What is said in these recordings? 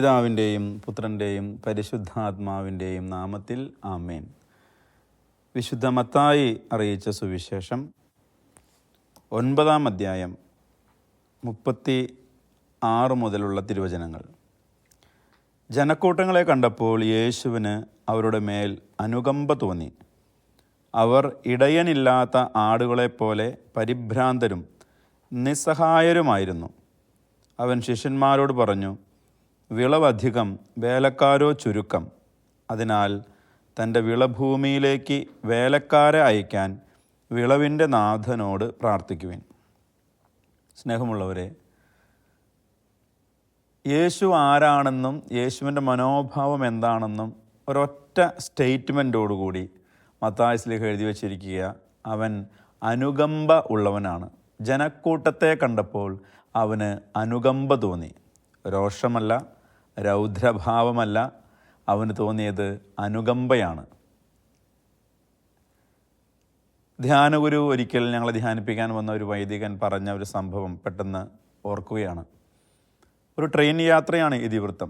പിതാവിൻ്റെയും പുത്രൻ്റെയും പരിശുദ്ധാത്മാവിൻ്റെയും നാമത്തിൽ ആമേൻ. വിശുദ്ധ മത്തായി അറിയിച്ച സുവിശേഷം 9-ാം അധ്യായം 36 മുതലുള്ള തിരുവചനങ്ങൾ. ജനക്കൂട്ടങ്ങളെ കണ്ടപ്പോൾ യേശുവിന് അവരുടെ മേൽ അനുകമ്പ തോന്നി. അവർ ഇടയനില്ലാത്ത ആടുകളെപ്പോലെ പരിഭ്രാന്തരും നിസ്സഹായരുമായിരുന്നു. അവൻ ശിഷ്യന്മാരോട് പറഞ്ഞു, വിളവധികം, വേലക്കാരോ ചുരുക്കം. അതിനാൽ തൻ്റെ വിളഭൂമിയിലേക്ക് വേലക്കാരെ അയക്കാൻ വിളവിൻ്റെ നാഥനോട് പ്രാർത്ഥിക്കുവിൻ. സ്നേഹമുള്ളവരെ, യേശു ആരാണെന്നും യേശുവിൻ്റെ മനോഭാവം എന്താണെന്നും ഒരൊറ്റ സ്റ്റേറ്റ്മെൻറ്റോടുകൂടി മത്തായി ശ്ലീഹ എഴുതി വച്ചിരിക്കുക. അവൻ അനുകമ്പ ഉള്ളവനാണ്. ജനക്കൂട്ടത്തെ കണ്ടപ്പോൾ അവന് അനുകമ്പ തോന്നി. രോഷമല്ല, രൗദ്രഭാവമല്ല, അവന് തോന്നിയത് അനുകമ്പയാണ്. ധ്യാനഗുരു ഒരിക്കൽ ഞങ്ങളെ ധ്യാനിപ്പിക്കാൻ വന്ന ഒരു വൈദികൻ പറഞ്ഞ ഒരു സംഭവം പെട്ടെന്ന് ഓർക്കുകയാണ്. ഒരു ട്രെയിൻ യാത്രയാണ് ഇതിവൃത്തം.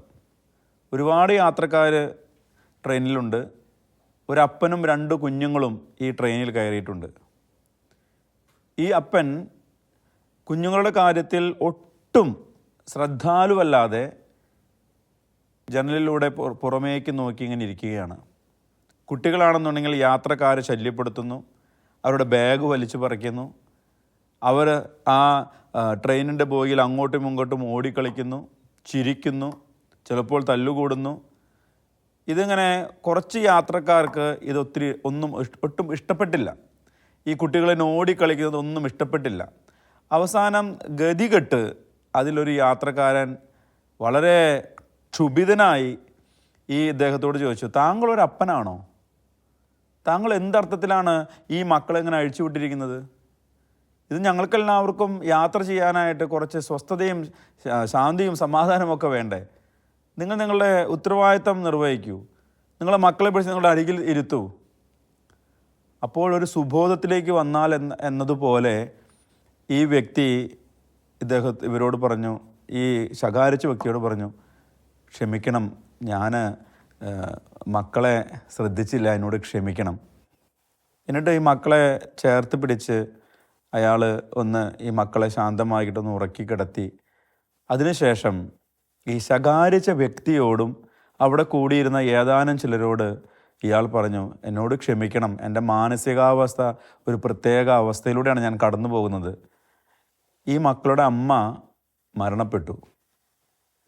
ഒരുപാട് യാത്രക്കാർ ട്രെയിനിലുണ്ട്. ഒരപ്പനും 2 കുഞ്ഞുങ്ങളും ഈ ട്രെയിനിൽ കയറിയിട്ടുണ്ട്. ഈ അപ്പൻ കുഞ്ഞുങ്ങളുടെ കാര്യത്തിൽ ഒട്ടും ശ്രദ്ധാലുവല്ലാതെ ജനലിലൂടെ പുറമേക്ക് നോക്കി ഇങ്ങനെ ഇരിക്കുകയാണ്. കുട്ടികളാണെന്നുണ്ടെങ്കിൽ യാത്രക്കാരെ ശല്യപ്പെടുത്തുന്നു, അവരുടെ ബാഗ് വലിച്ചു പറിക്കുന്നു, അവർ ആ ട്രെയിനിൻ്റെ ബോഗിയിൽ അങ്ങോട്ടും ഇങ്ങോട്ടും ഓടിക്കളിക്കുന്നു, ചിരിക്കുന്നു, ചിലപ്പോൾ തല്ലുകൂടുന്നു. ഇതിങ്ങനെ കുറച്ച് യാത്രക്കാർക്ക് ഒട്ടും ഇഷ്ടപ്പെട്ടില്ല. ഈ കുട്ടികളെ ഓടിക്കളിക്കുന്നത് ഒന്നും ഇഷ്ടപ്പെട്ടില്ല. അവസാനം ഗതികെട്ട് അതിലൊരു യാത്രക്കാരൻ വളരെ ക്ഷുഭിതനായി ഈ ഇദ്ദേഹത്തോട് ചോദിച്ചു, താങ്കളൊരു അപ്പനാണോ? താങ്കൾ എന്തർത്ഥത്തിലാണ് ഈ മക്കളെ ഇങ്ങനെ അഴിച്ചുവിട്ടിരിക്കുന്നത്? ഇത് ഞങ്ങൾക്കെല്ലാവർക്കും യാത്ര ചെയ്യാനായിട്ട് കുറച്ച് സ്വസ്ഥതയും ശാന്തിയും സമാധാനമൊക്കെ വേണ്ടേ? നിങ്ങൾ നിങ്ങളുടെ ഉത്തരവാദിത്തം നിർവഹിക്കൂ. നിങ്ങളെ മക്കളെ പിടിച്ച് നിങ്ങളുടെ അരികിൽ ഇരുത്തൂ. അപ്പോൾ ഒരു സുബോധത്തിലേക്ക് വന്നാൽ എന്നതുപോലെ ഈ വ്യക്തി ഇവരോട് പറഞ്ഞു, ഈ ശകാരിച്ച വ്യക്തിയോട് പറഞ്ഞു, ക്ഷമിക്കണം, ഞാൻ മക്കളെ ശ്രദ്ധിച്ചില്ല, എന്നോട് ക്ഷമിക്കണം. എന്നിട്ട് ഈ മക്കളെ ചേർത്ത് പിടിച്ച് അയാൾ ഈ മക്കളെ ശാന്തമായിട്ടൊന്ന് ഉറക്കി കിടത്തി. അതിനുശേഷം ഈ ശകാരിച്ച വ്യക്തിയോടും അവിടെ കൂടിയിരുന്ന ഏതാനും ചിലരോട് ഇയാൾ പറഞ്ഞു, എന്നോട് ക്ഷമിക്കണം, എൻ്റെ മാനസികാവസ്ഥ ഒരു പ്രത്യേക അവസ്ഥയിലൂടെയാണ് ഞാൻ കടന്നു പോകുന്നത്. ഈ മക്കളുടെ അമ്മ മരണപ്പെട്ടു.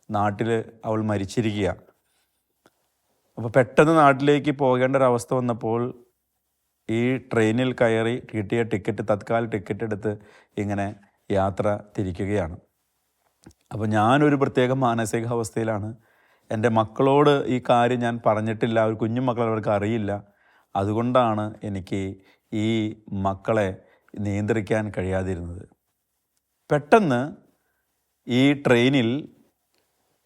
നാട്ടിൽ അവൾ മരിച്ചിരിക്കുക. അപ്പോൾ പെട്ടെന്ന് നാട്ടിലേക്ക് പോകേണ്ട ഒരവസ്ഥ വന്നപ്പോൾ ഈ ട്രെയിനിൽ കയറി കിട്ടിയ തത്കാല ടിക്കറ്റ് എടുത്ത് ഇങ്ങനെ യാത്ര തിരിക്കുകയാണ്. അപ്പോൾ ഞാനൊരു പ്രത്യേക മാനസികാവസ്ഥയിലാണ്. എൻ്റെ മക്കളോട് ഈ കാര്യം ഞാൻ പറഞ്ഞിട്ടില്ല. ഒരു കുഞ്ഞു മക്കളെ അവർക്ക് അറിയില്ല. അതുകൊണ്ടാണ് എനിക്ക് ഈ മക്കളെ നിയന്ത്രിക്കാൻ കഴിയാതിരുന്നത്. പെട്ടെന്ന് ഈ ട്രെയിനിൽ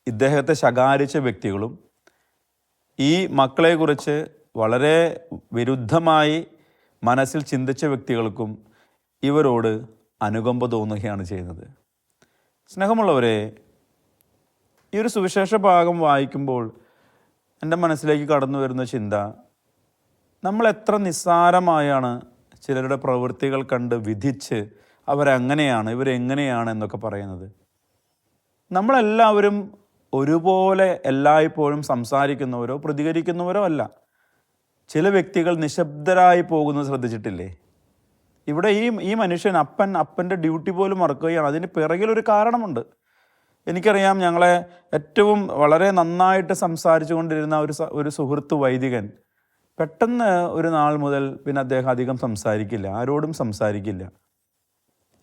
ഇദ്ദേഹത്തെ ശകാരിച്ച വ്യക്തികളും ഈ മക്കളെക്കുറിച്ച് വളരെ വിരുദ്ധമായി മനസ്സിൽ ചിന്തിച്ച വ്യക്തികൾക്കും ഇവരോട് അനുകമ്പ തോന്നുകയാണ് ചെയ്യുന്നത്. സ്നേഹമുള്ളവരെ, ഈ ഒരു സുവിശേഷ ഭാഗം വായിക്കുമ്പോൾ എൻ്റെ മനസ്സിലേക്ക് കടന്നു വരുന്ന ചിന്ത, നമ്മൾ എത്ര നിസ്സാരമായാണ് ചിലരുടെ പ്രവൃത്തികൾ കണ്ട് വിധിച്ച് അവരങ്ങനെയാണ് ഇവരെങ്ങനെയാണ് എന്നൊക്കെ പറയുന്നത്. നമ്മളെല്ലാവരും ഒരുപോലെ എല്ലായ്പ്പോഴും സംസാരിക്കുന്നവരോ പ്രതികരിക്കുന്നവരോ അല്ല. ചില വ്യക്തികൾ നിശബ്ദരായി പോകുന്നത് ശ്രദ്ധിച്ചിട്ടില്ലേ? ഇവിടെ ഈ മനുഷ്യൻ അപ്പൻ്റെ ഡ്യൂട്ടി പോലും മറക്കുകയാണ്. അതിന് പിറകിലൊരു കാരണമുണ്ട്. എനിക്കറിയാം, ഞങ്ങളെ ഏറ്റവും വളരെ നന്നായിട്ട് സംസാരിച്ചു കൊണ്ടിരുന്ന ഒരു സുഹൃത്ത് വൈദികൻ പെട്ടെന്ന് ഒരു നാൾ മുതൽ പിന്നെ അദ്ദേഹം അധികം സംസാരിക്കില്ല, ആരോടും സംസാരിക്കില്ല,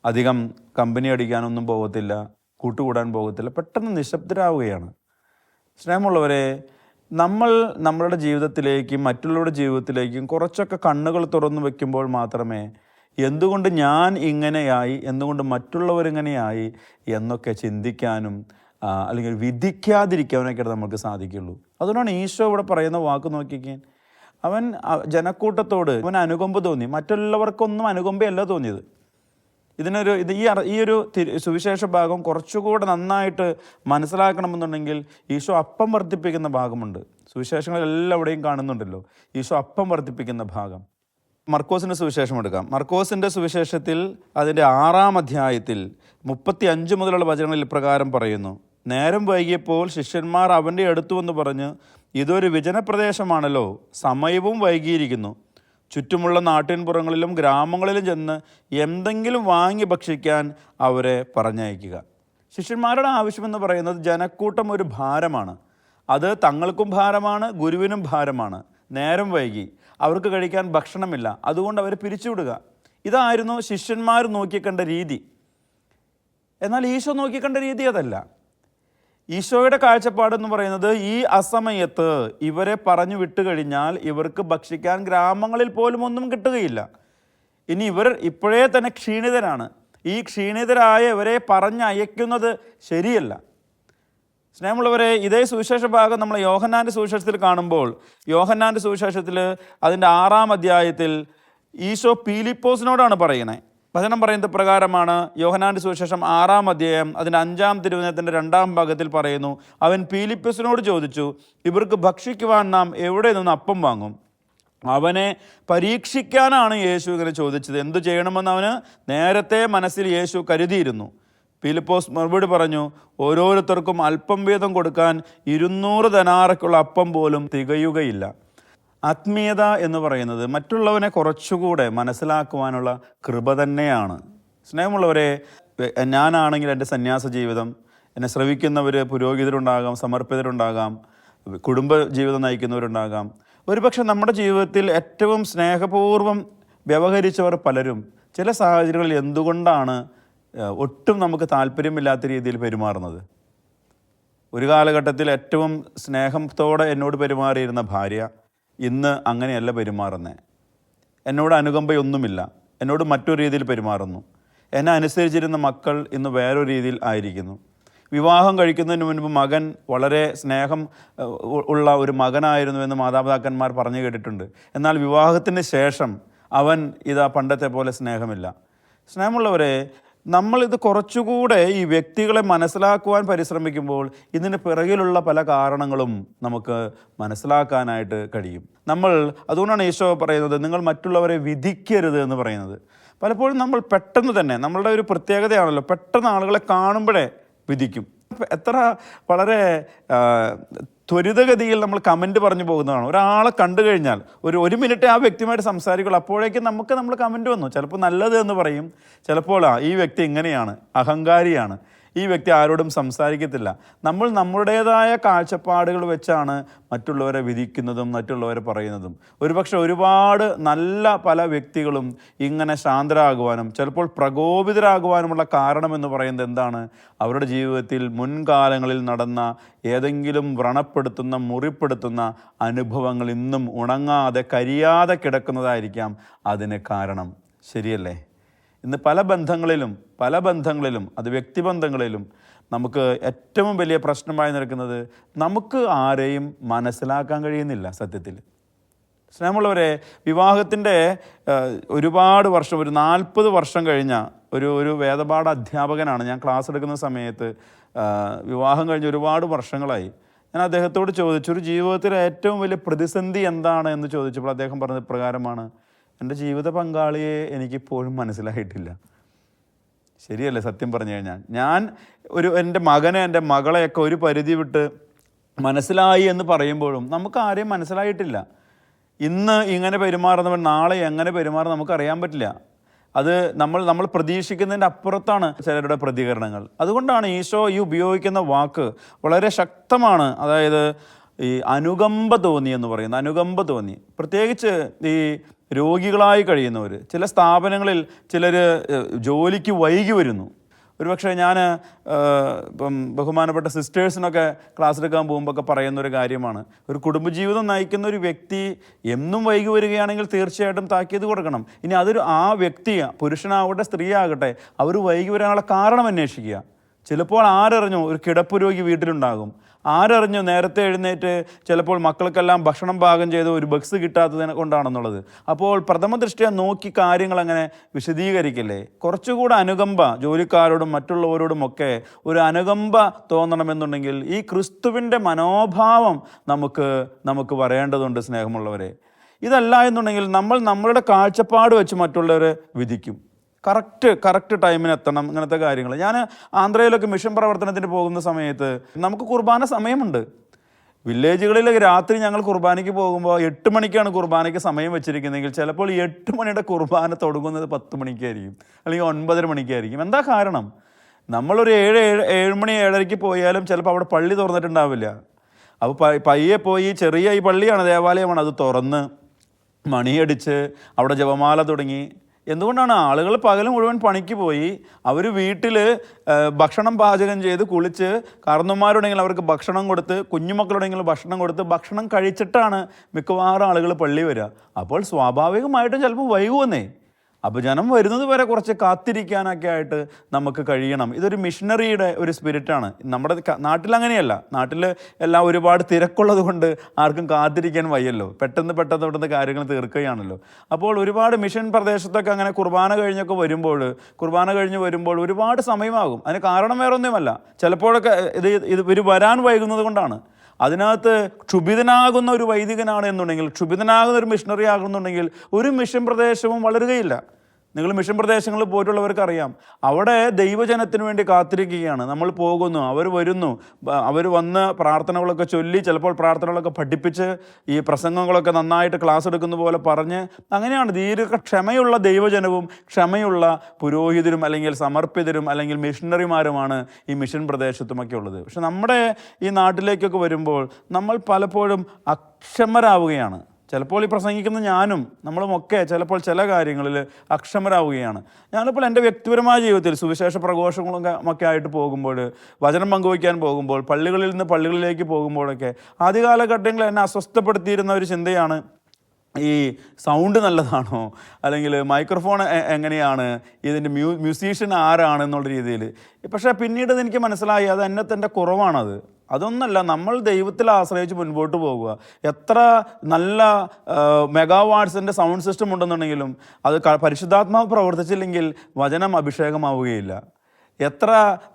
അധികം കമ്പനി അടിക്കാനൊന്നും പോകത്തില്ല, കൂട്ടുകൂടാൻ പോകത്തില്ല, പെട്ടെന്ന് നിശബ്ദരാവുകയാണ്. സ്നേഹമുള്ളവരെ, നമ്മളുടെ ജീവിതത്തിലേക്കും മറ്റുള്ളവരുടെ ജീവിതത്തിലേക്കും കുറച്ചൊക്കെ കണ്ണുകൾ തുറന്നു വയ്ക്കുമ്പോൾ മാത്രമേ എന്തുകൊണ്ട് ഞാൻ ഇങ്ങനെയായി, എന്തുകൊണ്ട് മറ്റുള്ളവരിങ്ങനെയായി എന്നൊക്കെ ചിന്തിക്കാനും അല്ലെങ്കിൽ വിധിക്കാതിരിക്കാനൊക്കെ നമുക്ക് സാധിക്കുള്ളൂ. അതുകൊണ്ടാണ് ഈശോ ഇവിടെ പറയുന്ന വാക്ക് നോക്കിക്കാൻ, അവൻ ജനക്കൂട്ടത്തോട് അവൻ അനുകമ്പ തോന്നി. മറ്റുള്ളവർക്കൊന്നും അനുകമ്പയല്ല തോന്നിയത്. ഈ ഒരു സുവിശേഷ ഭാഗം കുറച്ചുകൂടെ നന്നായിട്ട് മനസ്സിലാക്കണമെന്നുണ്ടെങ്കിൽ ഈശോ അപ്പം വർദ്ധിപ്പിക്കുന്ന ഭാഗമുണ്ട്. സുവിശേഷങ്ങളെല്ലാവിടെയും കാണുന്നുണ്ടല്ലോ ഈശോ അപ്പം വർദ്ധിപ്പിക്കുന്ന ഭാഗം. മർക്കോസിൻ്റെ സുവിശേഷം എടുക്കാം. മർക്കോസിൻ്റെ സുവിശേഷത്തിൽ അതിൻ്റെ 6-ാം അധ്യായത്തിൽ 35 മുതലുള്ള വചനങ്ങളിൽ ഇപ്രകാരം പറയുന്നു: നേരം വൈകിയപ്പോൾ ശിഷ്യന്മാർ അവൻ്റെ അടുത്തു വന്ന് പറഞ്ഞ്, ഇതൊരു വിജനപ്രദേശമാണല്ലോ, സമയവും വൈകിയിരിക്കുന്നു. ചുറ്റുമുള്ള നാട്ടിൻപുറങ്ങളിലും ഗ്രാമങ്ങളിലും ചെന്ന് എന്തെങ്കിലും വാങ്ങി ഭക്ഷിക്കാൻ അവരെ പറഞ്ഞയക്കുക. ശിഷ്യന്മാരുടെ ആവശ്യമെന്ന് പറയുന്നത് ജനക്കൂട്ടം ഒരു ഭാരമാണ്. അത് തങ്ങൾക്കും ഭാരമാണ്, ഗുരുവിനും ഭാരമാണ്. നേരം വൈകി, അവർക്ക് കഴിക്കാൻ ഭക്ഷണമില്ല, അതുകൊണ്ട് അവരെ പിരിച്ചുവിടുക. ഇതായിരുന്നു ശിഷ്യന്മാർ നോക്കിക്കണ്ട രീതി. എന്നാൽ ഈശോ നോക്കിക്കണ്ട രീതി അതല്ല. ഈശോയുടെ കാഴ്ചപ്പാടെന്ന് പറയുന്നത് ഈ അസമയത്ത് ഇവരെ പറഞ്ഞു വിട്ടു കഴിഞ്ഞാൽ ഇവർക്ക് ഭക്ഷിക്കാൻ ഗ്രാമങ്ങളിൽ പോലും ഒന്നും കിട്ടുകയില്ല. ഇനി ഇവർ ഇപ്പോഴേ തന്നെ ക്ഷീണിതരാണ്. ഈ ക്ഷീണിതരായ ഇവരെ പറഞ്ഞയക്കുന്നത് ശരിയല്ല. സ്നേഹമുള്ളവരെ, ഇതേ സുവിശേഷ ഭാഗം നമ്മൾ യോഹന്നാൻ്റെ സുവിശേഷത്തിൽ കാണുമ്പോൾ, യോഹന്നാൻ്റെ സുവിശേഷത്തിൽ അതിൻ്റെ 6-ാം അധ്യായത്തിൽ ഈശോ പീലിപ്പോസിനോടാണ് പറയണേ. വചനം പറയുന്നത് പ്രകാരമാണ്. യോഹന്നാൻ്റെ സുവിശേഷം 6-ാം അധ്യായം അതിൻ്റെ 5-ാം തിരുവചനത്തിൻ്റെ 2-ാം ഭാഗത്തിൽ പറയുന്നു: അവൻ പീലിപ്പോസിനോട് ചോദിച്ചു, ഇവർക്ക് ഭക്ഷിക്കുവാൻ നാം എവിടെ നിന്ന് അപ്പം വാങ്ങും? അവനെ പരീക്ഷിക്കാനാണ് യേശു ഇങ്ങനെ ചോദിച്ചത്. എന്തു ചെയ്യണമെന്ന് അവന് നേരത്തെ മനസ്സിൽ യേശു കരുതിയിരുന്നു. പീലിപ്പോസ് മറുപടി പറഞ്ഞു, ഓരോരുത്തർക്കും അല്പം വീതം കൊടുക്കാൻ 200 ധനാറയ്ക്കുള്ള അപ്പം പോലും തികയുകയില്ല. ആത്മീയത എന്ന് പറയുന്നത് മറ്റുള്ളവനെ കുറച്ചുകൂടെ മനസ്സിലാക്കുവാനുള്ള കൃപ തന്നെയാണ്. സ്നേഹമുള്ളവരെ, ഞാനാണെങ്കിൽ എൻ്റെ സന്യാസ ജീവിതം, എന്നെ ശ്രവിക്കുന്നവർ പുരോഹിതരുണ്ടാകാം, സമർപ്പിതരുണ്ടാകാം, കുടുംബ ജീവിതം നയിക്കുന്നവരുണ്ടാകാം. ഒരുപക്ഷെ നമ്മുടെ ജീവിതത്തിൽ ഏറ്റവും സ്നേഹപൂർവ്വം വ്യവഹരിച്ചവർ പലരും ചില സാഹചര്യങ്ങളിൽ എന്തുകൊണ്ടാണ് ഒട്ടും നമുക്ക് താല്പര്യമില്ലാത്ത രീതിയിൽ പെരുമാറുന്നത്? ഒരു കാലഘട്ടത്തിൽ ഏറ്റവും സ്നേഹത്തോടെ എന്നോട് പെരുമാറിയിരുന്ന ഭാര്യ ഇന്ന് അങ്ങനെയല്ല പെരുമാറുന്നത്. എന്നോട് അനുകമ്പയൊന്നുമില്ല, എന്നോട് മറ്റൊരു രീതിയിൽ പെരുമാറുന്നു. എന്നെ അനുസരിച്ചിരുന്ന മക്കൾ ഇന്ന് വേറൊരു രീതിയിൽ ആയിരിക്കുന്നു. വിവാഹം കഴിക്കുന്നതിന് മുൻപ് മകൻ വളരെ സ്നേഹം ഉള്ള ഒരു മകനായിരുന്നുവെന്ന് മാതാപിതാക്കന്മാർ പറഞ്ഞു കേട്ടിട്ടുണ്ട്. എന്നാൽ വിവാഹത്തിന് ശേഷം അവൻ പണ്ടത്തെ പോലെ സ്നേഹമില്ല. സ്നേഹമുള്ളവരെ, നമ്മളിത് കുറച്ചുകൂടെ ഈ വ്യക്തികളെ മനസ്സിലാക്കുവാൻ പരിശ്രമിക്കുമ്പോൾ ഇതിന് പിറകിലുള്ള പല കാരണങ്ങളും നമുക്ക് മനസ്സിലാക്കാനായിട്ട് കഴിയും. അതുകൊണ്ടാണ് ഈശോ പറയുന്നത്, നിങ്ങൾ മറ്റുള്ളവരെ വിധിക്കരുത് എന്ന് പറയുന്നത്. പലപ്പോഴും നമ്മൾ പെട്ടെന്ന് തന്നെ, നമ്മളുടെ ഒരു പ്രത്യേകതയാണല്ലോ, പെട്ടെന്ന് ആളുകളെ കാണുമ്പോഴേ വിധിക്കും. എത്ര വളരെ ത്വരിതഗതിയിൽ നമ്മൾ കമൻറ്റ് പറഞ്ഞു പോകുന്നതാണ്. ഒരാളെ കണ്ടു കഴിഞ്ഞാൽ ഒരു മിനിറ്റ് ആ വ്യക്തിയുമായിട്ട് സംസാരിക്കുള്ളൂ, അപ്പോഴേക്കും നമ്മൾ കമൻറ്റ് വന്നു. ചിലപ്പോൾ നല്ലത് എന്ന് പറയും, ചിലപ്പോൾ ഈ വ്യക്തി ഇങ്ങനെയാണ്, അഹങ്കാരിയാണ്, ഈ വ്യക്തി ആരോടും സംസാരിക്കത്തില്ല. നമ്മൾ നമ്മുടേതായ കാഴ്ചപ്പാടുകൾ വെച്ചാണ് മറ്റുള്ളവരെ വിധിക്കുന്നതും മറ്റുള്ളവരെ പറയുന്നതും. ഒരുപക്ഷെ ഒരുപാട് നല്ല പല വ്യക്തികളും ഇങ്ങനെ ശാന്തരാകുവാനും ചിലപ്പോൾ പ്രകോപിതരാകുവാനുമുള്ള കാരണമെന്ന് പറയുന്നത് എന്താണ്? അവരുടെ ജീവിതത്തിൽ മുൻകാലങ്ങളിൽ നടന്ന ഏതെങ്കിലും വ്രണപ്പെടുത്തുന്ന, മുറിപ്പെടുത്തുന്ന അനുഭവങ്ങൾ ഇന്നും ഉണങ്ങാതെ കരിയാതെ കിടക്കുന്നതായിരിക്കാം അതിന് കാരണം. ശരിയല്ലേ? ഇന്ന് പല ബന്ധങ്ങളിലും അത് വ്യക്തിബന്ധങ്ങളിലും നമുക്ക് ഏറ്റവും വലിയ പ്രശ്നമായി നിൽക്കുന്നത് നമുക്ക് ആരെയും മനസ്സിലാക്കാൻ കഴിയുന്നില്ല. സത്യത്തിൽ സ്നേഹമുള്ളവരെ, വിവാഹത്തിൻ്റെ ഒരുപാട് വർഷം, ഒരു 40 വർഷം കഴിഞ്ഞ ഒരു വേദപാഠ അധ്യാപകനാണ്. ഞാൻ ക്ലാസ് എടുക്കുന്ന സമയത്ത് വിവാഹം കഴിഞ്ഞ് ഒരുപാട് വർഷങ്ങളായി. ഞാൻ അദ്ദേഹത്തോട് ചോദിച്ചു, ഒരു ജീവിതത്തിലെ ഏറ്റവും വലിയ പ്രതിസന്ധി എന്താണ് എന്ന് ചോദിച്ചപ്പോൾ അദ്ദേഹം പറഞ്ഞ പ്രകാരമാണ്, എൻ്റെ ജീവിത പങ്കാളിയെ എനിക്കിപ്പോഴും മനസ്സിലായിട്ടില്ല. ശരിയല്ലേ? സത്യം പറഞ്ഞു കഴിഞ്ഞാൽ ഞാൻ എൻ്റെ മകനെ, എൻ്റെ മകളെയൊക്കെ ഒരു പരിധി വിട്ട് മനസ്സിലായി എന്ന് പറയുമ്പോഴും നമുക്ക് ആരെയും മനസ്സിലായിട്ടില്ല. ഇന്ന് ഇങ്ങനെ പെരുമാറുന്നവൻ നാളെ എങ്ങനെ പെരുമാറും നമുക്കറിയാൻ പറ്റില്ല. അത് നമ്മൾ പ്രതീക്ഷിക്കുന്നതിൻ്റെ അപ്പുറത്താണ് ചിലരുടെ പ്രതികരണങ്ങൾ. അതുകൊണ്ടാണ് ഈശോ ഈ ഉപയോഗിക്കുന്ന വാക്ക് വളരെ ശക്തമാണ്. അതായത് ഈ അനുകമ്പ തോന്നി എന്ന് പറയുന്നത്. അനുകമ്പ തോന്നി, പ്രത്യേകിച്ച് ഈ രോഗികളായി കഴിയുന്നവർ. ചില സ്ഥാപനങ്ങളിൽ ചിലർ ജോലിക്ക് വൈകി വരുന്നു. ഒരുപക്ഷെ ഞാൻ ഇപ്പം ബഹുമാനപ്പെട്ട സിസ്റ്റേഴ്സിനൊക്കെ ക്ലാസ് എടുക്കാൻ പോകുമ്പോൾ പറയുന്നൊരു കാര്യമാണ്, ഒരു കുടുംബജീവിതം നയിക്കുന്ന ഒരു വ്യക്തി എന്നും വൈകി വരികയാണെങ്കിൽ തീർച്ചയായിട്ടും താക്കീത് കൊടുക്കണം. ഇനി ആ വ്യക്തി പുരുഷനാവട്ടെ സ്ത്രീ ആകട്ടെ, അവർ വൈകി വരാനുള്ള കാരണം അന്വേഷിക്കുക. ചിലപ്പോൾ ആരറിഞ്ഞു ഒരു കിടപ്പ് രോഗി വീട്ടിലുണ്ടാകും. ആരറിഞ്ഞു നേരത്തെ എഴുന്നേറ്റ് ചിലപ്പോൾ മക്കൾക്കെല്ലാം ഭക്ഷണം പാകം ചെയ്ത് ഒരു ബക്സ് കിട്ടാത്തതിനെ കൊണ്ടാണെന്നുള്ളത്. അപ്പോൾ പ്രഥമ ദൃഷ്ടിയ നോക്കി കാര്യങ്ങൾ അങ്ങനെ വിശദീകരിക്കില്ലേ? കുറച്ചുകൂടെ അനുകമ്പ ജോലിക്കാരോടും മറ്റുള്ളവരോടുമൊക്കെ ഒരു അനുകമ്പ തോന്നണമെന്നുണ്ടെങ്കിൽ ഈ ക്രിസ്തുവിൻ്റെ മനോഭാവം നമുക്ക് പറയേണ്ടതുണ്ട് സ്നേഹമുള്ളവരെ. ഇതല്ല എന്നുണ്ടെങ്കിൽ നമ്മൾ നമ്മളുടെ കാഴ്ചപ്പാട് വെച്ച് മറ്റുള്ളവരെ വിധിക്കും. കറക്റ്റ് ടൈമിന് എത്തണം, ഇങ്ങനത്തെ കാര്യങ്ങൾ. ഞാൻ ആന്ധ്രയിലൊക്കെ മിഷൻ പ്രവർത്തനത്തിന് പോകുന്ന സമയത്ത് നമുക്ക് കുർബാന സമയമുണ്ട്. വില്ലേജുകളിൽ രാത്രി ഞങ്ങൾ കുർബാനയ്ക്ക് പോകുമ്പോൾ 8 മണിക്കാണ് കുർബാനയ്ക്ക് സമയം വെച്ചിരിക്കുന്നതെങ്കിൽ ചിലപ്പോൾ 8 മണിയുടെ കുർബാന തുടങ്ങുന്നത് 10 മണിക്കായിരിക്കും, അല്ലെങ്കിൽ 9:30 മണിക്കായിരിക്കും. എന്താ കാരണം? നമ്മളൊരു 7 മണി 7:30 പോയാലും ചിലപ്പോൾ അവിടെ പള്ളി തുറന്നിട്ടുണ്ടാവില്ല. അപ്പോൾ പയ്യെ പോയി ചെറിയ ഈ പള്ളിയാണ്, ദേവാലയമാണ്, അത് തുറന്ന് മണിയടിച്ച് അവിടെ ജപമാല തുടങ്ങി. എന്തുകൊണ്ടാണ്? ആളുകൾ പകൽ മുഴുവൻ പണിക്ക് പോയി, അവർ വീട്ടിൽ ഭക്ഷണം പാചകം ചെയ്ത് കുളിച്ച്, കാരണന്മാരുണ്ടെങ്കിൽ അവർക്ക് ഭക്ഷണം കൊടുത്ത്, കുഞ്ഞുമക്കളുണ്ടെങ്കിൽ ഭക്ഷണം കൊടുത്ത്, ഭക്ഷണം കഴിച്ചിട്ടാണ് മിക്കവാറും ആളുകൾ പള്ളി വരിക. അപ്പോൾ സ്വാഭാവികമായിട്ടും ചിലപ്പോൾ വൈകുമെന്നേ. അപ്പോൾ ജനം വരുന്നത് വരെ കുറച്ച് കാത്തിരിക്കാനൊക്കെ ആയിട്ട് നമുക്ക് കഴിയണം. ഇതൊരു മിഷനറിയുടെ ഒരു സ്പിരിറ്റാണ്. നമ്മുടെ നാട്ടിൽ അങ്ങനെയല്ല. നാട്ടിൽ എല്ലാം ഒരുപാട് തിരക്കുള്ളത് കൊണ്ട് ആർക്കും കാത്തിരിക്കാൻ വയ്യല്ലോ, പെട്ടെന്ന് ഇവിടുന്ന് കാര്യങ്ങൾ തീർക്കുകയാണല്ലോ. അപ്പോൾ ഒരുപാട് മിഷൻ പ്രദേശത്തൊക്കെ അങ്ങനെ കുർബാന കഴിഞ്ഞൊക്കെ കുർബാന കഴിഞ്ഞ് വരുമ്പോൾ ഒരുപാട് സമയമാകും. അതിന് കാരണം വേറെ ഒന്നുമല്ല, ചിലപ്പോഴൊക്കെ ഇവർ വരാൻ വൈകുന്നത് കൊണ്ടാണ്. അതിനകത്ത് ക്ഷുഭിതനാകുന്ന ഒരു വൈദികനാണ് എന്നുണ്ടെങ്കിൽ, ക്ഷുഭിതനാകുന്ന ഒരു മിഷണറി ആകുന്നുണ്ടെങ്കിൽ ഒരു മിഷൻ പ്രദേശവും വളരുകയില്ല. നിങ്ങൾ മിഷൻ പ്രദേശങ്ങളിൽ പോയിട്ടുള്ളവർക്ക് അറിയാം, അവിടെ ദൈവജനത്തിന് വേണ്ടി കാത്തിരിക്കുകയാണ്. നമ്മൾ പോകുന്നു, അവർ വരുന്നു, അവർ വന്ന് പ്രാർത്ഥനകളൊക്കെ ചൊല്ലി, ചിലപ്പോൾ പ്രാർത്ഥനകളൊക്കെ പഠിപ്പിച്ച്, ഈ പ്രസംഗങ്ങളൊക്കെ നന്നായിട്ട് ക്ലാസ് എടുക്കുന്ന പോലെ പറഞ്ഞ്, അങ്ങനെയാണ് ക്ഷമയുള്ള ദൈവജനവും ക്ഷമയുള്ള പുരോഹിതരും അല്ലെങ്കിൽ സമർപ്പിതരും അല്ലെങ്കിൽ മിഷണറിമാരുമാണ് ഈ മിഷൻ പ്രദേശത്തുമൊക്കെ ഉള്ളത്. പക്ഷെ നമ്മുടെ ഈ നാട്ടിലേക്കൊക്കെ വരുമ്പോൾ നമ്മൾ പലപ്പോഴും അക്ഷമരാവുകയാണ്. ചിലപ്പോൾ ഈ പ്രസംഗിക്കുന്ന ഞാനും നമ്മളുമൊക്കെ ചിലപ്പോൾ ചില കാര്യങ്ങളിൽ അക്ഷമരാവുകയാണ്. ഞാനിപ്പോൾ എൻ്റെ വ്യക്തിപരമായ ജീവിതത്തിൽ സുവിശേഷ പ്രഘോഷങ്ങളൊക്കെ ആയിട്ട് പോകുമ്പോൾ, വചനം പങ്കുവയ്ക്കാൻ പോകുമ്പോൾ, പള്ളികളിൽ നിന്ന് പള്ളികളിലേക്ക് പോകുമ്പോഴൊക്കെ ആദ്യകാലഘട്ടങ്ങളിൽ എന്നെ അസ്വസ്ഥപ്പെടുത്തിയിരുന്ന ഒരു ചിന്തയാണ്, ഈ സൗണ്ട് നല്ലതാണോ, അല്ലെങ്കിൽ മൈക്രോഫോൺ എങ്ങനെയാണ്, ഇതിൻ്റെ മ്യൂസീഷ്യൻ ആരാണ് എന്നുള്ള രീതിയിൽ. പക്ഷേ പിന്നീട് എനിക്ക് മനസ്സിലായി അത് എൻ്റെ കുറവാണത്. അതൊന്നല്ല, നമ്മൾ ദൈവത്തിൽ ആശ്രയിച്ച് മുൻപോട്ട് പോകുക. എത്ര നല്ല മെഗാവാട്ട്സിൻ്റെ സൗണ്ട് സിസ്റ്റം ഉണ്ടെന്നുണ്ടെങ്കിലും അത് പരിശുദ്ധാത്മാവ് പ്രവർത്തിച്ചില്ലെങ്കിൽ വചനം അഭിഷേകമാവുകയില്ല. എത്ര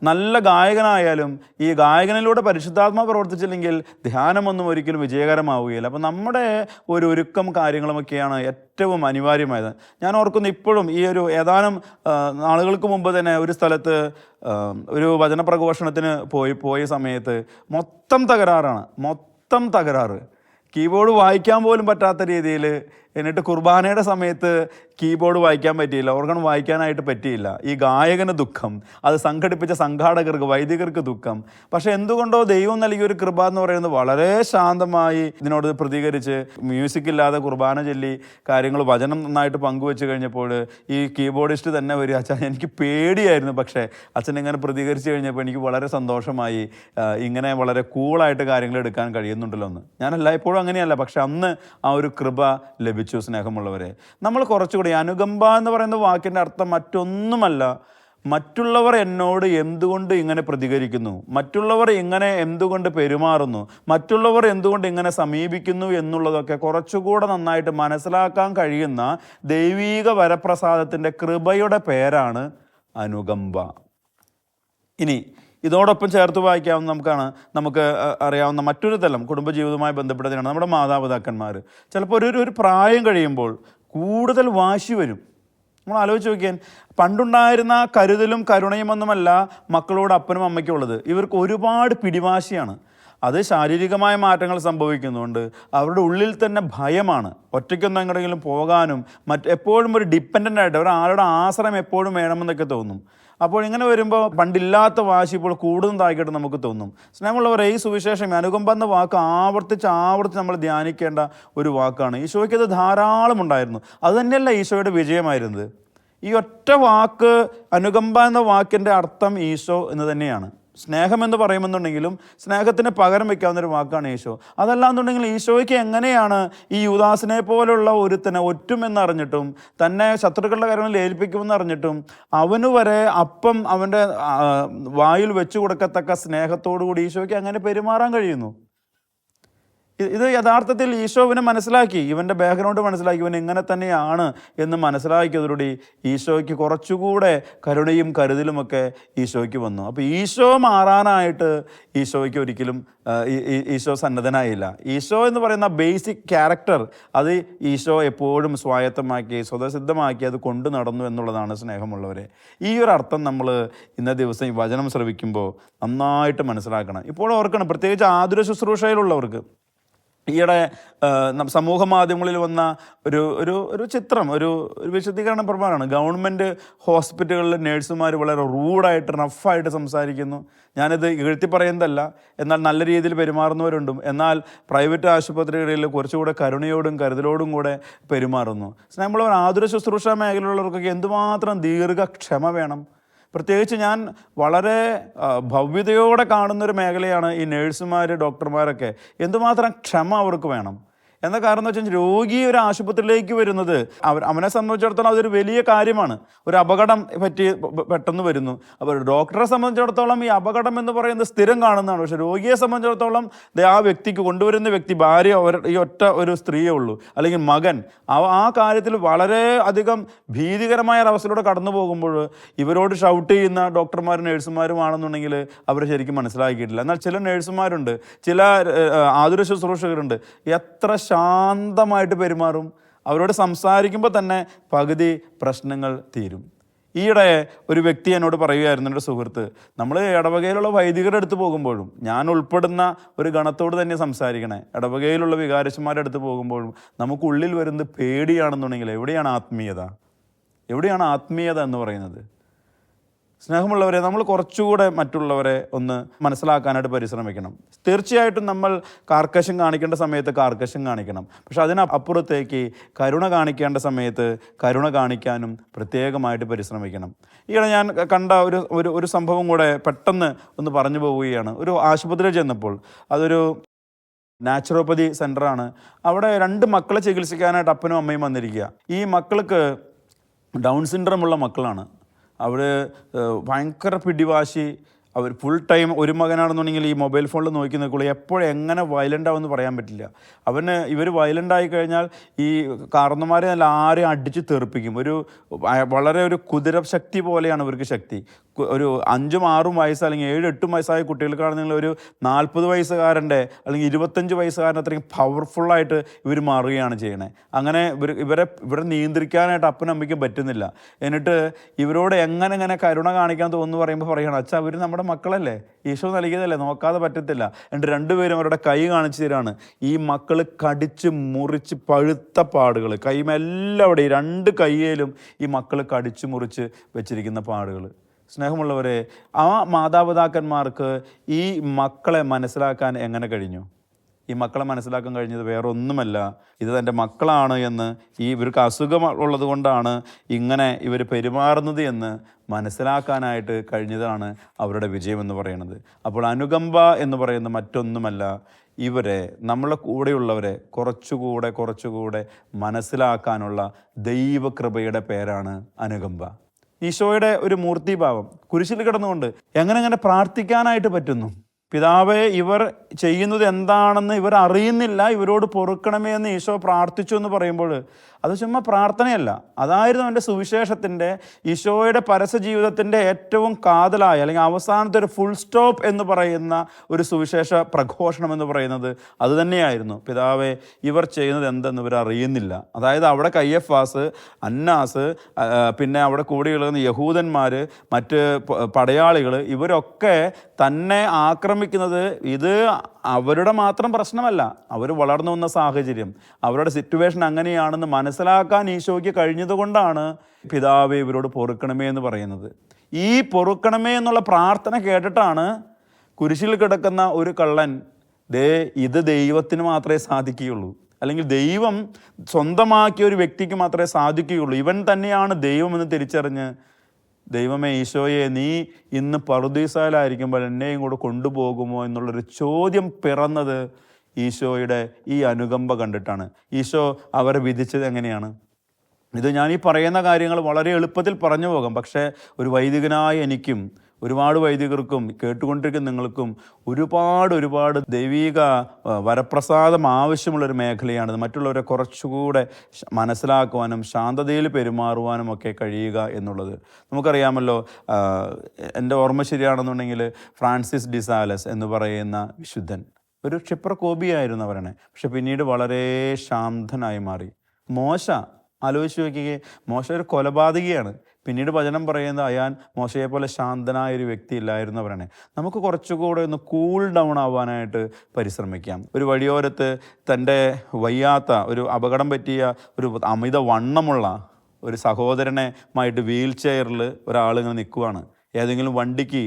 നല്ല ഗായകനായാലും ഈ ഗായകനിലൂടെ പരിശുദ്ധാത്മാവ് പ്രവർത്തിച്ചില്ലെങ്കിൽ ധ്യാനമൊന്നും ഒരിക്കലും വിജയകരമാവുകയില്ല. അപ്പോൾ നമ്മുടെ ഒരു ഒരുക്കം കാര്യങ്ങളുമൊക്കെയാണ് ഏറ്റവും അനിവാര്യമായത്. ഞാൻ ഓർക്കുന്നു, ഇപ്പോഴും ഈ ഒരു ഏതാനും നാളുകൾക്ക് മുമ്പ് തന്നെ ഒരു സ്ഥലത്ത് ഒരു വചനപ്രഘോഷണത്തിന് പോയ സമയത്ത് മൊത്തം തകരാറ്, കീബോർഡ് വായിക്കാൻ പോലും പറ്റാത്ത രീതിയിൽ. എന്നിട്ട് കുർബാനയുടെ സമയത്ത് കീബോർഡ് വായിക്കാൻ പറ്റിയില്ല, ഓർഗൺ വായിക്കാനായിട്ട് പറ്റിയില്ല. ഈ ഗായകന് ദുഃഖം, അത് സംഘടിപ്പിച്ച സംഘാടകർക്ക്, വൈദികർക്ക് ദുഃഖം. പക്ഷെ എന്തുകൊണ്ടോ ദൈവം നൽകിയൊരു കൃപ എന്ന് പറയുന്നത് വളരെ ശാന്തമായി ഇതിനോട് പ്രതികരിച്ച്, മ്യൂസിക് ഇല്ലാതെ കുർബാന ചൊല്ലി കാര്യങ്ങൾ വചനം നന്നായിട്ട് പങ്കുവെച്ച് കഴിഞ്ഞപ്പോൾ ഈ കീബോർഡിസ്റ്റ് തന്നെ വരിക, അച്ഛൻ എനിക്ക് പേടിയായിരുന്നു, പക്ഷേ അച്ഛൻ ഇങ്ങനെ പ്രതികരിച്ച് കഴിഞ്ഞപ്പോൾ എനിക്ക് വളരെ സന്തോഷമായി. ഇങ്ങനെ വളരെ കൂളായിട്ട് കാര്യങ്ങൾ എടുക്കാൻ കഴിയുന്നുണ്ടല്ലോ എന്ന്. ഞാൻ എല്ലായ്പ്പോഴും അങ്ങനെയല്ല, പക്ഷെ അന്ന് ആ ഒരു കൃപ ലഭിച്ചു. സ്നേഹമുള്ളവരെ, നമ്മൾ കുറച്ചുകൂടി അനുകമ്പ എന്ന് പറയുന്ന വാക്കിൻ്റെ അർത്ഥം മറ്റൊന്നുമല്ല, മറ്റുള്ളവർ എന്നോട് എന്തുകൊണ്ട് ഇങ്ങനെ പ്രതികരിക്കുന്നു, മറ്റുള്ളവർ ഇങ്ങനെ എന്തുകൊണ്ട് പെരുമാറുന്നു, മറ്റുള്ളവർ എന്തുകൊണ്ട് ഇങ്ങനെ സമീപിക്കുന്നു എന്നുള്ളതൊക്കെ കുറച്ചുകൂടെ നന്നായിട്ട് മനസ്സിലാക്കാൻ കഴിയുന്ന ദൈവീക വരപ്രസാദത്തിൻ്റെ കൃപയുടെ പേരാണ് അനുകമ്പ. ഇനി ഇതോടൊപ്പം ചേർത്ത് വായിക്കാവുന്ന നമുക്ക് അറിയാവുന്ന മറ്റൊരു തലം കുടുംബജീവിതവുമായി ബന്ധപ്പെട്ടതാണ് നമ്മുടെ മാതാപിതാക്കന്മാർ. ചിലപ്പോൾ ഒരു പ്രായം കഴിയുമ്പോൾ കൂടുതൽ വാശി വരും. നമ്മൾ ആലോചിച്ച് നോക്കിയാൽ, പണ്ടുണ്ടായിരുന്ന കരുതലും കരുണയുമൊന്നുമല്ല മക്കളോട് അപ്പനും അമ്മയ്ക്കും ഉള്ളത്. ഇവർക്ക് ഒരുപാട് പിടിവാശിയാണ്. അത് ശാരീരികമായ മാറ്റങ്ങൾ സംഭവിക്കുന്നുണ്ട്. അവരുടെ ഉള്ളിൽ തന്നെ ഭയമാണ്. ഒറ്റയ്ക്കൊന്നും എങ്ങോട്ടെങ്കിലും പോകാനും എപ്പോഴും ഒരു ഡിപ്പെൻഡൻ്റ് ആയിട്ട് ഒരാളുടെ ആശ്രയം എപ്പോഴും വേണമെന്നൊക്കെ തോന്നും. അപ്പോൾ ഇങ്ങനെ വരുമ്പോൾ പണ്ടില്ലാത്ത വാശി ഇപ്പോൾ കൂടുതലായിക്കോട്ടെ നമുക്ക് തോന്നും. സ്നേഹമുള്ളവരെ, ഈ സുവിശേഷം അനുകമ്പ എന്ന വാക്ക് ആവർത്തിച്ച് നമ്മൾ ധ്യാനിക്കേണ്ട ഒരു വാക്കാണ്. ഈശോയ്ക്ക് അത് ധാരാളം ഉണ്ടായിരുന്നു. അതുതന്നെയല്ല ഈശോയുടെ വിജയമായിരുന്നത്. ഈ ഒറ്റ വാക്ക്, അനുകമ്പ എന്ന വാക്കിൻ്റെ അർത്ഥം ഈശോ എന്ന് തന്നെയാണ്. സ്നേഹം എന്ന് പറയുമെന്നുണ്ടെങ്കിലും സ്നേഹത്തിന് പകരം വെക്കാവുന്നൊരു വാക്കാണ് ഈശോ. അതല്ലാന്നുണ്ടെങ്കിൽ ഈശോയ്ക്ക് എങ്ങനെയാണ് ഈ യൂദാസിനെ പോലുള്ള ഒരുത്തനെ ഒറ്റുമെന്നറിഞ്ഞിട്ടും തന്നെ ശത്രുക്കളുടെ കാര്യങ്ങളിൽ ഏൽപ്പിക്കുമെന്ന് അറിഞ്ഞിട്ടും അവന് വരെ അപ്പം അവൻ്റെ വായിൽ വെച്ചു കൊടുക്കത്തക്ക സ്നേഹത്തോടു കൂടി ഈശോയ്ക്ക് അങ്ങനെ പെരുമാറാൻ കഴിയുന്നു? ഇത് യഥാർത്ഥത്തിൽ ഈശോവിനെ മനസ്സിലാക്കി, ഇവൻ്റെ ബാക്ക്ഗ്രൗണ്ട് മനസ്സിലാക്കി, ഇവൻ ഇങ്ങനെ തന്നെയാണ് എന്ന് മനസ്സിലാക്കിയതോടുകൂടി ഈശോയ്ക്ക് കുറച്ചുകൂടെ കരുണയും കരുതലുമൊക്കെ ഈശോയ്ക്ക് വന്നു. അപ്പോൾ ഈശോ മാറാനായിട്ട് ഈശോയ്ക്ക് ഒരിക്കലും ഈശോ സന്നദ്ധനായില്ല. ഈശോ എന്ന് പറയുന്ന ബേസിക് ക്യാരക്ടർ അത് ഈശോ എപ്പോഴും സ്വായത്തമാക്കി സ്വതസിദ്ധമാക്കി അത് കൊണ്ടു നടന്നു എന്നുള്ളതാണ് സ്നേഹമുള്ളവരെ. ഈ ഒരു അർത്ഥം നമ്മൾ ഇന്നത്തെ ദിവസം ഈ വചനം ശ്രവിക്കുമ്പോൾ നന്നായിട്ട് മനസ്സിലാക്കണം. ഇപ്പോൾ ഓർക്കണം, പ്രത്യേകിച്ച് ആതുര ശുശ്രൂഷയിലുള്ളവർക്ക് ഈയിടെ സമൂഹ മാധ്യമങ്ങളിൽ വന്ന ഒരു ചിത്രം, ഒരു വിശദീകരണ പ്രമാണമാണ്. ഗവൺമെൻറ് ഹോസ്പിറ്റലുകളിൽ നേഴ്സുമാർ വളരെ റൂഡായിട്ട് റഫായിട്ട് സംസാരിക്കുന്നു. ഞാനിത് ഇകഴ്ത്തി പറയുന്നതല്ല, എന്നാൽ നല്ല രീതിയിൽ പെരുമാറുന്നവരുണ്ടും, എന്നാൽ പ്രൈവറ്റ് ആശുപത്രികളിൽ കുറച്ചുകൂടെ കരുണയോടും കരുതലോടും കൂടെ പെരുമാറുന്നു. നമ്മൾ ആതുര ശുശ്രൂഷ മേഖലയിലുള്ളവർക്കൊക്കെ എന്തുമാത്രം ദീർഘക്ഷമ വേണം. പ്രത്യേകിച്ച് ഞാൻ വളരെ ഭവ്യതയോടെ കാണുന്നൊരു മേഖലയാണ് ഈ നേഴ്സുമാർ, ഡോക്ടർമാരൊക്കെ. എന്തുമാത്രം ക്ഷമ അവർക്ക് വേണം. എന്താ കാരണം എന്ന് വെച്ചാൽ രോഗി ഒരു ആശുപത്രിയിലേക്ക് വരുന്നത് അവനെ സംബന്ധിച്ചിടത്തോളം അതൊരു വലിയ കാര്യമാണ്. ഒരു അപകടം പെട്ടെന്ന് വരുന്നു. അപ്പോൾ ഡോക്ടറെ സംബന്ധിച്ചിടത്തോളം ഈ അപകടം എന്ന് പറയുന്നത് സ്ഥിരം കാണുന്നതാണ്. പക്ഷെ രോഗിയെ സംബന്ധിച്ചിടത്തോളം ആ വ്യക്തിക്ക് കൊണ്ടുവരുന്ന വ്യക്തി ഭാര്യ, ഈ ഒറ്റ ഒരു സ്ത്രീയേ ഉള്ളൂ, അല്ലെങ്കിൽ മകൻ. ആ കാര്യത്തിൽ വളരെ അധികം ഭീതികരമായ ഒരവസ്ഥയിലൂടെ കടന്നു പോകുമ്പോൾ ഇവരോട് ഷൗട്ട് ചെയ്യുന്ന ഡോക്ടർമാരും നേഴ്സുമാരുമാണെന്നുണ്ടെങ്കിൽ അവർ ശരിക്കും മനസ്സിലാക്കിയിട്ടില്ല. എന്നാൽ ചില നേഴ്സുമാരുണ്ട്, ചില ആതുര ശുശ്രൂഷകരുണ്ട്, എത്ര ശാന്തമായിട്ട് പെരുമാറും. അവരോട് സംസാരിക്കുമ്പോൾ തന്നെ പകുതി പ്രശ്നങ്ങൾ തീരും. ഈയിടെ ഒരു വ്യക്തി എന്നോട് പറയുകയായിരുന്നു, എൻ്റെ സുഹൃത്ത്, നമ്മൾ ഇടവകയിലുള്ള വൈദികരുടെ അടുത്ത് പോകുമ്പോഴും, ഞാൻ ഉൾപ്പെടുന്ന ഒരു ഗണത്തോട് തന്നെ സംസാരിക്കണേ, ഇടവകയിലുള്ള വികാരശന്മാരുടെ അടുത്ത് പോകുമ്പോഴും നമുക്കുള്ളിൽ വരുന്നത് പേടിയാണെന്നുണ്ടെങ്കിൽ എവിടെയാണ് ആത്മീയത? എവിടെയാണ് ആത്മീയത എന്ന് പറയുന്നത്? സ്നേഹമുള്ളവരെ, നമ്മൾ കുറച്ചുകൂടെ മറ്റുള്ളവരെ ഒന്ന് മനസ്സിലാക്കാനായിട്ട് പരിശ്രമിക്കണം. തീർച്ചയായിട്ടും നമ്മൾ കാർക്കശ്യം കാണിക്കേണ്ട സമയത്ത് കാർക്കശ്യം കാണിക്കണം. പക്ഷെ അതിനപ്പുറത്തേക്ക് കരുണ കാണിക്കേണ്ട സമയത്ത് കരുണ കാണിക്കാനും പ്രത്യേകമായിട്ട് പരിശ്രമിക്കണം. ഈയിടെ ഞാൻ കണ്ട ഒരു സംഭവം കൂടെ പെട്ടെന്ന് ഒന്ന് പറഞ്ഞു പോവുകയാണ്. ഒരു ആശുപത്രിയിൽ ചെന്നപ്പോൾ, അതൊരു നാച്ചുറോപ്പതി സെൻ്ററാണ്. അവിടെ 2 മക്കളെ ചികിത്സിക്കാനായിട്ട് അപ്പനും അമ്മയും വന്നിരിക്കുക. ഈ മക്കൾക്ക് ഡൗൺ സിൻഡ്രോം ഉള്ള മക്കളാണ്. അവർ ഭയങ്കര പിടിവാശി, അവർ ഫുൾ ടൈം, ഒരു മകനാണെന്നുണ്ടെങ്കിൽ ഈ മൊബൈൽ ഫോണിൽ നോക്കി നിൽക്കുള്ളൂ. എപ്പോഴും എങ്ങനെ വയലൻ്റ് ആവുമെന്ന് പറയാൻ പറ്റില്ല. ഇവർ വയലൻ്റ് ആയി കഴിഞ്ഞാൽ ഈ കാരണന്മാരെ നല്ല ആരെയും അടിച്ച് തെറിപ്പിക്കും. വളരെ ഒരു കുതിര ശക്തി പോലെയാണ് ഇവർക്ക് ശക്തി. ഒരു 5ഉം 6ഉം വയസ്സ് അല്ലെങ്കിൽ 7, 8 വയസ്സായ കുട്ടികൾക്കാണെന്നുണ്ടെങ്കിൽ ഒരു 40 വയസ്സുകാരൻ്റെ അല്ലെങ്കിൽ 25 വയസ്സുകാരൻ്റെ അത്രയും പവർഫുള്ളായിട്ട് ഇവർ മാറുകയാണ് ചെയ്യണേ. അങ്ങനെ ഇവരെ നിയന്ത്രിക്കാനായിട്ട് അപ്പനും അമ്മയ്ക്കും പറ്റുന്നില്ല. എന്നിട്ട് ഇവരോട് എങ്ങനെ കരുണ കാണിക്കാൻ തോന്നുന്നു പറയുമ്പോൾ പറയണം, അച്ഛാ അവർ നമ്മുടെ മക്കളല്ലേ, ഈശോ നൽകിയതല്ലേ, നോക്കാതെ പറ്റത്തില്ല. എന്നിട്ട് 2 പേരും അവരുടെ കൈ കാണിച്ചു തരാണ്. ഈ മക്കൾ കടിച്ച് മുറിച്ച് പഴുത്ത പാടുകൾ, കൈമെല്ലാവിടെ 2 കൈയിലും ഈ മക്കൾ കടിച്ചു മുറിച്ച് വെച്ചിരിക്കുന്ന പാടുകൾ. സ്നേഹമുള്ളവരെ, ആ മാതാപിതാക്കന്മാർക്ക് ഈ മക്കളെ മനസ്സിലാക്കാൻ എങ്ങനെ കഴിഞ്ഞു? ഈ മക്കളെ മനസ്സിലാക്കാൻ കഴിഞ്ഞത് വേറെ ഒന്നുമല്ല, ഇത് തൻ്റെ മക്കളാണ് എന്ന്, ഇവർക്ക് അസുഖം ഉള്ളത് കൊണ്ടാണ് ഇങ്ങനെ ഇവർ പെരുമാറുന്നത് എന്ന് മനസ്സിലാക്കാനായിട്ട് കഴിഞ്ഞതാണ് അവരുടെ വിജയമെന്ന് പറയുന്നത്. അപ്പോൾ അനുകമ്പ എന്ന് പറയുന്നത് മറ്റൊന്നുമല്ല, ഇവരെ, നമ്മളെ കൂടെയുള്ളവരെ കുറച്ചുകൂടെ മനസ്സിലാക്കാനുള്ള ദൈവകൃപയുടെ പേരാണ് അനുകമ്പ. ഈശോയുടെ ഒരു മൂർത്തിഭാവം കുരിശിൽ കിടന്നുകൊണ്ട് എങ്ങനെ പ്രാർത്ഥിക്കാനായിട്ട് പറ്റുന്നു? പിതാവേ, ഇവർ ചെയ്യുന്നത് എന്താണെന്ന് ഇവർ അറിയുന്നില്ല, ഇവരോട് പൊറുക്കണമേ എന്ന് ഈശോ പ്രാർത്ഥിച്ചു എന്ന് പറയുമ്പോൾ അത് ചുമ്മാ പ്രാർത്ഥനയല്ല, അതായിരുന്നു അവൻ്റെ സുവിശേഷത്തിൻ്റെ, ഈശോയുടെ പരസ്യ ജീവിതത്തിൻ്റെ ഏറ്റവും കാതലായ അല്ലെങ്കിൽ അവസാനത്തെ ഒരു ഫുൾ സ്റ്റോപ്പ് എന്ന് പറയുന്ന ഒരു സുവിശേഷ പ്രഘോഷണം എന്ന് പറയുന്നത് അതുതന്നെയായിരുന്നു. പിതാവേ, ഇവർ ചെയ്യുന്നത് എന്തെന്ന് ഇവർ അറിയുന്നില്ല. അതായത് അവിടെ കയ്യഫാസ്, അന്നാസ്, പിന്നെ അവിടെ കൂടിയുള്ള യഹൂദന്മാർ, മറ്റ് പടയാളികൾ, ഇവരൊക്കെ തന്നെ ആക്രമിക്കുന്നത് ഇത് അവരുടെ മാത്രം പ്രശ്നമല്ല, അവർ വളർന്നു വന്ന സാഹചര്യം, അവരുടെ സിറ്റുവേഷൻ അങ്ങനെയാണെന്ന് മനസ്സിലാക്കാൻ ഈശോയ്ക്ക് കഴിഞ്ഞതുകൊണ്ടാണ് പിതാവേ ഇവരോട് പൊറുക്കണമേ എന്ന് പറയുന്നത്. ഈ പൊറുക്കണമേ എന്നുള്ള പ്രാർത്ഥന കേട്ടിട്ടാണ് കുരിശിൽ കിടക്കുന്ന ഒരു കള്ളൻ, ഇത് ദൈവത്തിന് മാത്രമേ സാധിക്കുകയുള്ളൂ, അല്ലെങ്കിൽ ദൈവം സ്വന്തമാക്കിയ ഒരു വ്യക്തിക്ക് മാത്രമേ സാധിക്കുകയുള്ളൂ, ഇവൻ തന്നെയാണ് ദൈവമെന്ന് തിരിച്ചറിഞ്ഞ് ദൈവമേ ഈശോയെ, നീ ഇന്ന് പറുദീസയിലായിരിക്കുമ്പോൾ എന്നെയും കൂടെ കൊണ്ടുപോകുമോ എന്നുള്ളൊരു ചോദ്യം പിറന്നത് ഈശോയുടെ ഈ അനുകമ്പ കണ്ടിട്ടാണ്. ഈശോ അവരെ വിധിച്ചത് എങ്ങനെയാണ്? ഇത് ഞാൻ ഈ പറയുന്ന കാര്യങ്ങൾ വളരെ എളുപ്പത്തിൽ പറഞ്ഞു പോകാം. പക്ഷേ ഒരു വൈദികനായ എനിക്കും ഒരുപാട് വൈദികർക്കും കേട്ടുകൊണ്ടിരിക്കുന്ന നിങ്ങൾക്കും ഒരുപാട് ദൈവിക വരപ്രസാദം ആവശ്യമുള്ളൊരു മേഖലയാണിത്. മറ്റുള്ളവരെ കുറച്ചുകൂടെ മനസ്സിലാക്കുവാനും ശാന്തതയിൽ പെരുമാറുവാനും ഒക്കെ കഴിയുക എന്നുള്ളത്. നമുക്കറിയാമല്ലോ, എൻ്റെ ഓർമ്മ ശരിയാണെന്നുണ്ടെങ്കിൽ ഫ്രാൻസിസ് ഡിസാലസ് എന്ന് പറയുന്ന വിശുദ്ധൻ ഒരു ക്ഷിപ്രകോപിയായിരുന്നു പറയണേ. പക്ഷെ പിന്നീട് വളരെ ശാന്തനായി മാറി. മോശ ആലോചിച്ച് നോക്കിയേ, മോശ ഒരു കൊലപാതകിയാണ്. പിന്നീട് വചനം പറയുന്നത് അയാൻ മോശയെ പോലെ ശാന്തനായൊരു വ്യക്തി ഇല്ലായിരുന്നു പറയണേ. നമുക്ക് കുറച്ചുകൂടെ ഒന്ന് കൂൾ ഡൗൺ ആവാനായിട്ട് പരിശ്രമിക്കാം. ഒരു വഴിയോരത്ത് തൻ്റെ വയ്യാത്ത ഒരു അപകടം പറ്റിയ ഒരു അമിത വണ്ണമുള്ള ഒരു സഹോദരനുമായിട്ട് വീൽ ചെയറിൽ ഒരാളിങ്ങനെ നിൽക്കുവാണ്. ഏതെങ്കിലും വണ്ടിക്ക്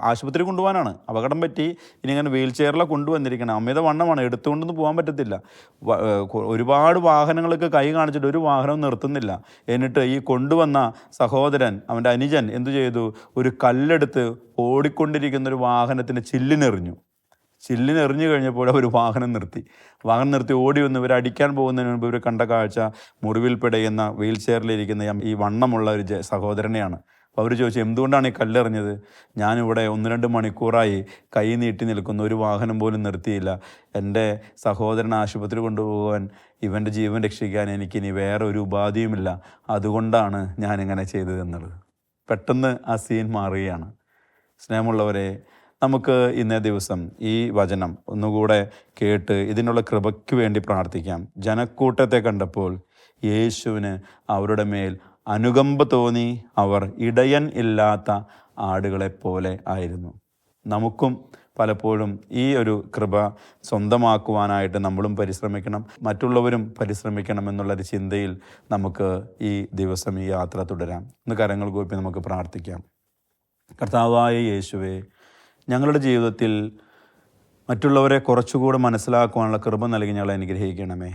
ആശുപത്രി കൊണ്ടുപോകാനാണ്, അപകടം പറ്റി, ഇനി ഇങ്ങനെ വീൽ ചെയറിലാണ് കൊണ്ടുവന്നിരിക്കണം. അമിത വണ്ണമാണ്, എടുത്തുകൊണ്ടൊന്നും പോകാൻ പറ്റത്തില്ല. ഒരുപാട് വാഹനങ്ങൾക്ക് കൈ കാണിച്ചിട്ട് ഒരു വാഹനവും നിർത്തുന്നില്ല. എന്നിട്ട് ഈ കൊണ്ടുവന്ന സഹോദരൻ, അവൻ്റെ അനുജൻ എന്തു ചെയ്തു? ഒരു കല്ലെടുത്ത് ഓടിക്കൊണ്ടിരിക്കുന്ന ഒരു വാഹനത്തിന് ചില്ലിനെറിഞ്ഞു കഴിഞ്ഞപ്പോൾ ഒരു വാഹനം നിർത്തി ഓടി വന്ന് ഇവർ അടിക്കാൻ പോകുന്നതിന് മുൻപ് ഇവർ കണ്ട കാഴ്ച മുറിവിൽ പിടയുന്ന വീൽ ചെയറിലിരിക്കുന്ന ഈ വണ്ണമുള്ള ഒരു സഹോദരനെയാണ്. അപ്പോൾ അവർ ചോദിച്ചു, എന്തുകൊണ്ടാണ് ഈ കല്ലെറിഞ്ഞത്? ഞാനിവിടെ 1-2 മണിക്കൂറായി കൈ നീട്ടി നിൽക്കുന്ന, ഒരു വാഹനം പോലും നിർത്തിയില്ല. എൻ്റെ സഹോദരൻ ആശുപത്രി കൊണ്ടുപോകാൻ, ഇവൻ്റെ ജീവൻ രക്ഷിക്കാൻ എനിക്കിനി വേറെ ഒരു ഉപാധിയുമില്ല, അതുകൊണ്ടാണ് ഞാനിങ്ങനെ ചെയ്തതെന്നുള്ളത്. പെട്ടെന്ന് ആ സീൻ മാറുകയാണ്. സ്നേഹമുള്ളവരെ, നമുക്ക് ഇന്നേ ദിവസം ഈ വചനം ഒന്നുകൂടെ കേട്ട് ഇതിനുള്ള കൃപയ്ക്ക് വേണ്ടി പ്രാർത്ഥിക്കാം. ജനക്കൂട്ടത്തെ കണ്ടപ്പോൾ യേശുവിന് അവരുടെ മേൽ അനുകമ്പ തോന്നി. അവർ ഇടയൻ ഇല്ലാത്ത ആടുകളെപ്പോലെ ആയിരുന്നു. നമുക്കും പലപ്പോഴും ഈ ഒരു കൃപ സ്വന്തമാക്കുവാനായിട്ട് നമ്മളും പരിശ്രമിക്കണം, മറ്റുള്ളവരും പരിശ്രമിക്കണം എന്നുള്ളൊരു ചിന്തയിൽ നമുക്ക് ഈ ദിവസം ഈ യാത്ര തുടരാം. ഇന്ന് കരങ്ങൾ കൂപ്പി നമുക്ക് പ്രാർത്ഥിക്കാം. കർത്താവായ യേശുവേ, ഞങ്ങളുടെ ജീവിതത്തിൽ മറ്റുള്ളവരെ കുറച്ചുകൂടെ മനസ്സിലാക്കുവാനുള്ള കൃപ നൽകി ഞങ്ങളെ അനുഗ്രഹിക്കണമേ.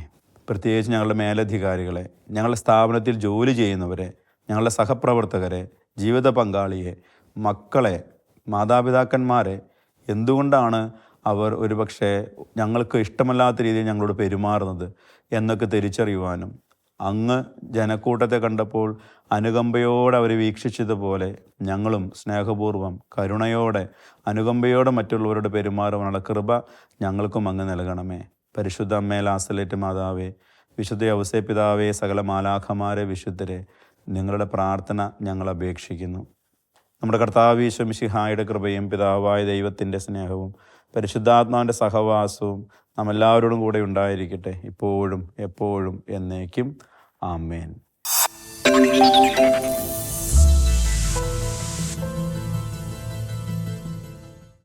പ്രത്യേകിച്ച് ഞങ്ങളുടെ മേലധികാരികളെ, ഞങ്ങളുടെ സ്ഥാപനത്തിൽ ജോലി ചെയ്യുന്നവരെ, ഞങ്ങളുടെ സഹപ്രവർത്തകരെ, ജീവിത പങ്കാളിയെ, മക്കളെ, മാതാപിതാക്കന്മാരെ, എന്തുകൊണ്ടാണ് അവർ ഒരുപക്ഷെ ഞങ്ങൾക്ക് ഇഷ്ടമല്ലാത്ത രീതിയിൽ ഞങ്ങളോട് പെരുമാറുന്നത് എന്നൊക്കെ തിരിച്ചറിയുവാനും, അങ്ങ് ജനക്കൂട്ടത്തെ കണ്ടപ്പോൾ അനുകമ്പയോടെ അവർ വീക്ഷിച്ചതുപോലെ ഞങ്ങളും സ്നേഹപൂർവ്വം കരുണയോടെ അനുകമ്പയോടെ മറ്റുള്ളവരോട് പെരുമാറുവാനുള്ള കൃപ ഞങ്ങൾക്കും അങ്ങ് നൽകണമേ. പരിശുദ്ധ അമ്മേ, ലാസലേറ്റ് മാതാവേ, വിശുദ്ധ ഔസേ പിതാവേ, സകല മാലാഖമാരെ, വിശുദ്ധരെ, നിങ്ങളുടെ പ്രാർത്ഥന ഞങ്ങൾ അപേക്ഷിക്കുന്നു. നമ്മുടെ കർത്താവ് ഈശോ മിശിഹായുടെ കൃപയും പിതാവായ ദൈവത്തിൻ്റെ സ്നേഹവും പരിശുദ്ധാത്മാവിൻ്റെ സഹവാസവും നാം എല്ലാവരോടും കൂടെ ഉണ്ടായിരിക്കട്ടെ, ഇപ്പോഴും എപ്പോഴും എന്നേക്കും. ആമേൻ.